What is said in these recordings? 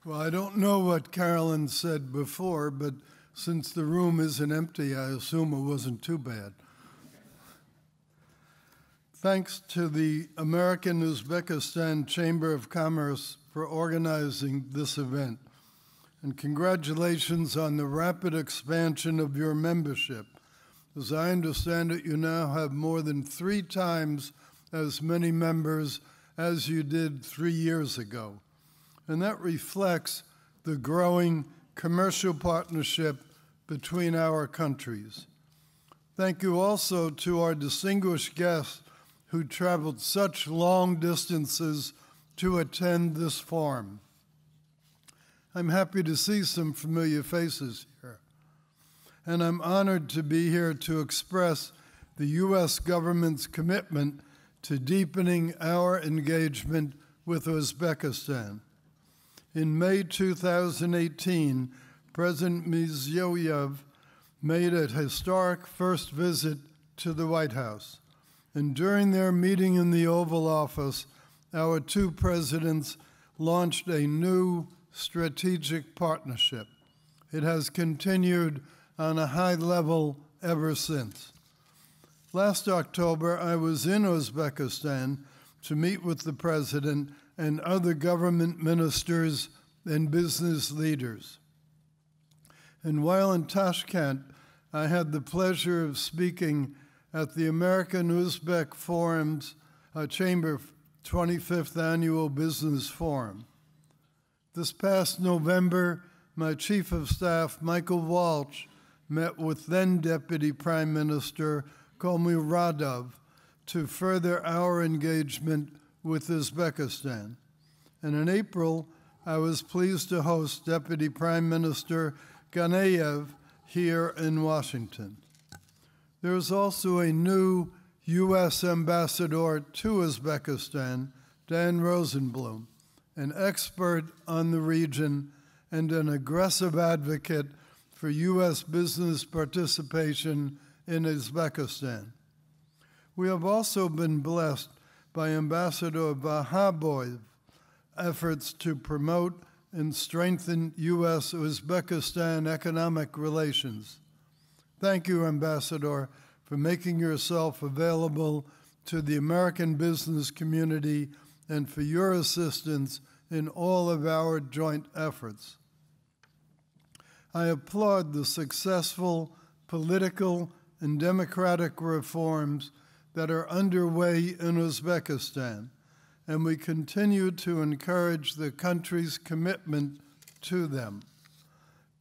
Well, I don't know what Carolyn said before, but since the room isn't empty, I assume it wasn't too bad. Thanks to the American Uzbekistan Chamber of Commerce for organizing this event. And congratulations on the rapid expansion of your membership. As I understand it, you now have more than 3 times as many members as you did 3 years ago. And that reflects the growing commercial partnership between our countries. Thank you also to our distinguished guests who traveled such long distances to attend this forum. I'm happy to see some familiar faces here. And I'm honored to be here to express the U.S. government's commitment to deepening our engagement with Uzbekistan. In May 2018, President Mirziyoyev made a historic first visit to the White House. And during their meeting in the Oval Office, our 2 presidents launched a new strategic partnership. It has continued on a high level ever since. Last October, I was in Uzbekistan to meet with the president and other government ministers and business leaders. And while in Tashkent, I had the pleasure of speaking at the American Uzbek Forum's Chamber 25th Annual Business Forum. This past November, my Chief of Staff, Michael Walsh, met with then Deputy Prime Minister Komil Radov to further our engagement with Uzbekistan. And in April, I was pleased to host Deputy Prime Minister Ganeyev here in Washington. There is also a new U.S. ambassador to Uzbekistan, Dan Rosenblum, an expert on the region and an aggressive advocate for U.S. business participation in Uzbekistan. We have also been blessed by Ambassador Vahaboyev's efforts to promote and strengthen U.S.-Uzbekistan economic relations. Thank you, Ambassador, for making yourself available to the American business community and for your assistance in all of our joint efforts. I applaud the successful political and democratic reforms that are underway in Uzbekistan, and we continue to encourage the country's commitment to them.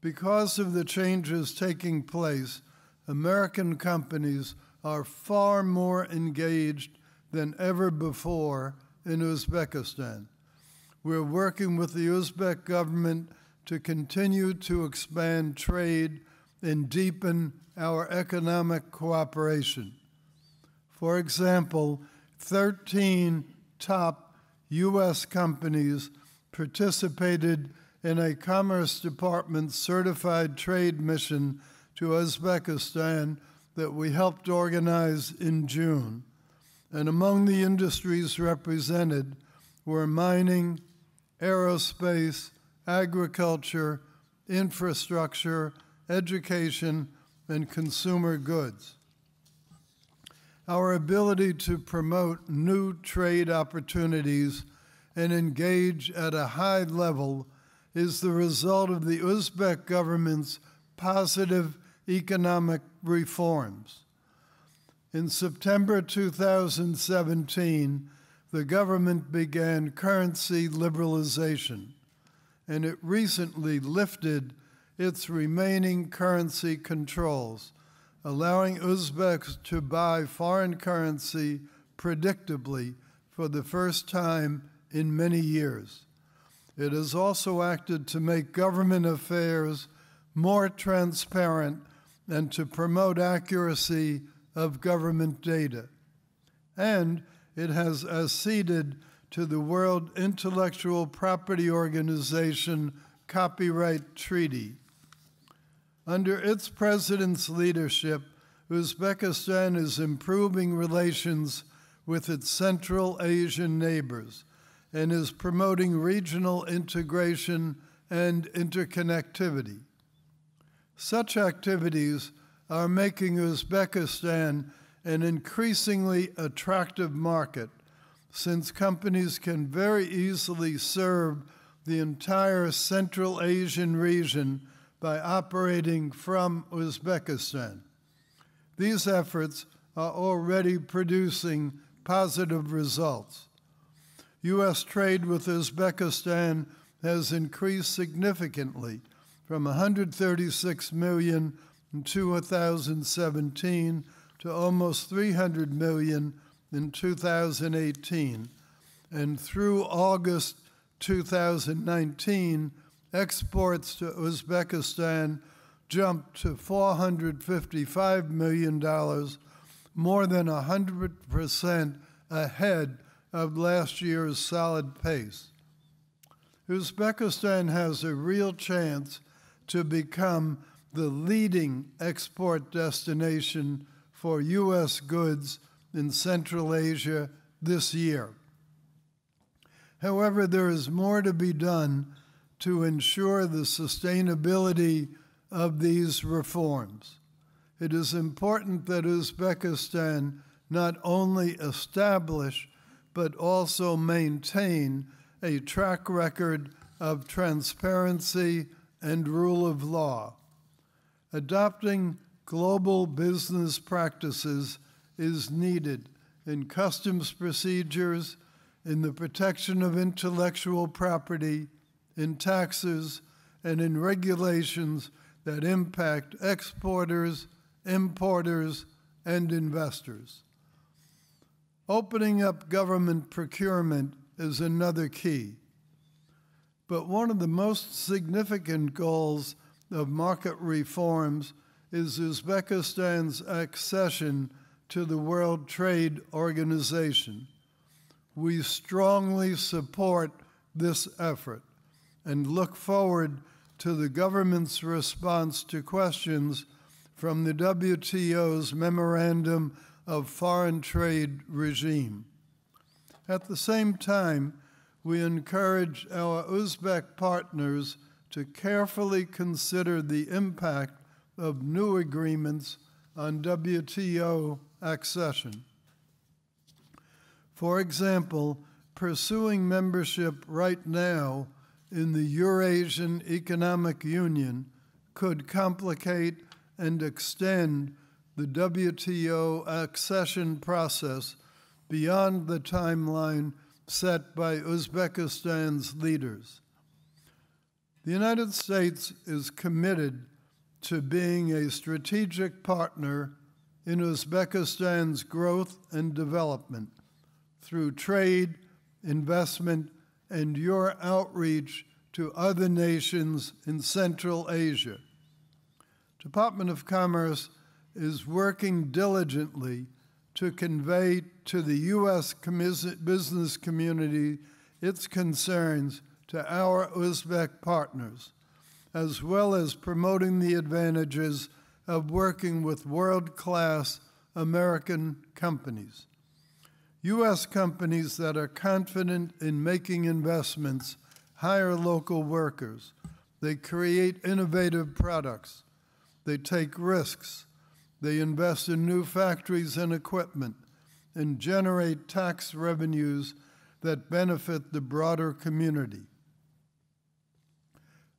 Because of the changes taking place, American companies are far more engaged than ever before in Uzbekistan. We're working with the Uzbek government to continue to expand trade and deepen our economic cooperation. For example, 13 top U.S. companies participated in a Commerce Department certified trade mission to Uzbekistan that we helped organize in June. And among the industries represented were mining, aerospace, agriculture, infrastructure, education, and consumer goods. Our ability to promote new trade opportunities and engage at a high level is the result of the Uzbek government's positive economic reforms. In September 2017, the government began currency liberalization, and it recently lifted its remaining currency controls, allowing Uzbeks to buy foreign currency predictably for the first time in many years. It has also acted to make government affairs more transparent and to promote accuracy of government data. And it has acceded to the World Intellectual Property Organization Copyright Treaty. Under its president's leadership, Uzbekistan is improving relations with its Central Asian neighbors and is promoting regional integration and interconnectivity. Such activities are making Uzbekistan an increasingly attractive market, since companies can very easily serve the entire Central Asian region by operating from Uzbekistan. These efforts are already producing positive results. U.S. trade with Uzbekistan has increased significantly from $136 million in 2017 to almost $300 million in 2018. And through August 2019, exports to Uzbekistan jumped to $455 million, more than 100% ahead of last year's solid pace. Uzbekistan has a real chance to become the leading export destination for U.S. goods in Central Asia this year. However, there is more to be done to ensure the sustainability of these reforms. It is important that Uzbekistan not only establish but also maintain a track record of transparency and rule of law. Adopting global business practices is needed in customs procedures, in the protection of intellectual property, in taxes, and in regulations that impact exporters, importers, and investors. Opening up government procurement is another key. But one of the most significant goals of market reforms is Uzbekistan's accession to the World Trade Organization. We strongly support this effort and look forward to the government's response to questions from the WTO's Memorandum of Foreign Trade regime. At the same time, we encourage our Uzbek partners to carefully consider the impact of new agreements on WTO accession. For example, pursuing membership right now in the Eurasian Economic Union could complicate and extend the WTO accession process beyond the timeline set by Uzbekistan's leaders. The United States is committed to being a strategic partner in Uzbekistan's growth and development through trade, investment, and your outreach to other nations in Central Asia. Department of Commerce is working diligently to convey to the U.S. business community its concerns to our Uzbek partners, as well as promoting the advantages of working with world-class American companies. U.S. companies that are confident in making investments hire local workers. They create innovative products. They take risks. They invest in new factories and equipment and generate tax revenues that benefit the broader community.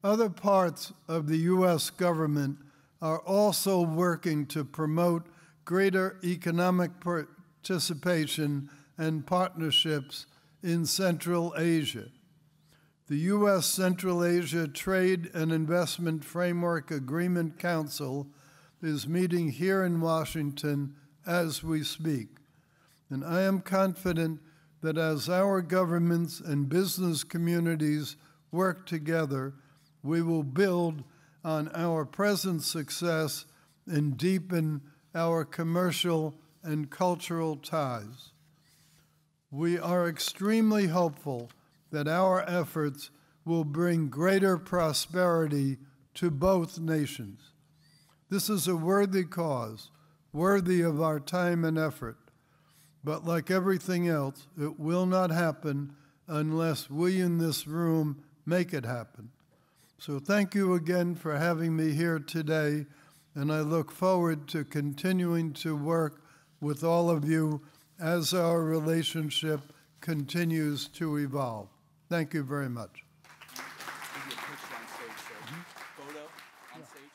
Other parts of the U.S. government are also working to promote greater economic participation and partnerships in Central Asia. The U.S. Central Asia Trade and Investment Framework Agreement Council is meeting here in Washington as we speak, and I am confident that as our governments and business communities work together, we will build on our present success and deepen our commercial and cultural ties. We are extremely hopeful that our efforts will bring greater prosperity to both nations. This is a worthy cause, worthy of our time and effort. But like everything else, it will not happen unless we in this room make it happen. So thank you again for having me here today, and I look forward to continuing to work with all of you as our relationship continues to evolve. Thank you very much. Give you a picture on stage, sir. Photo on stage.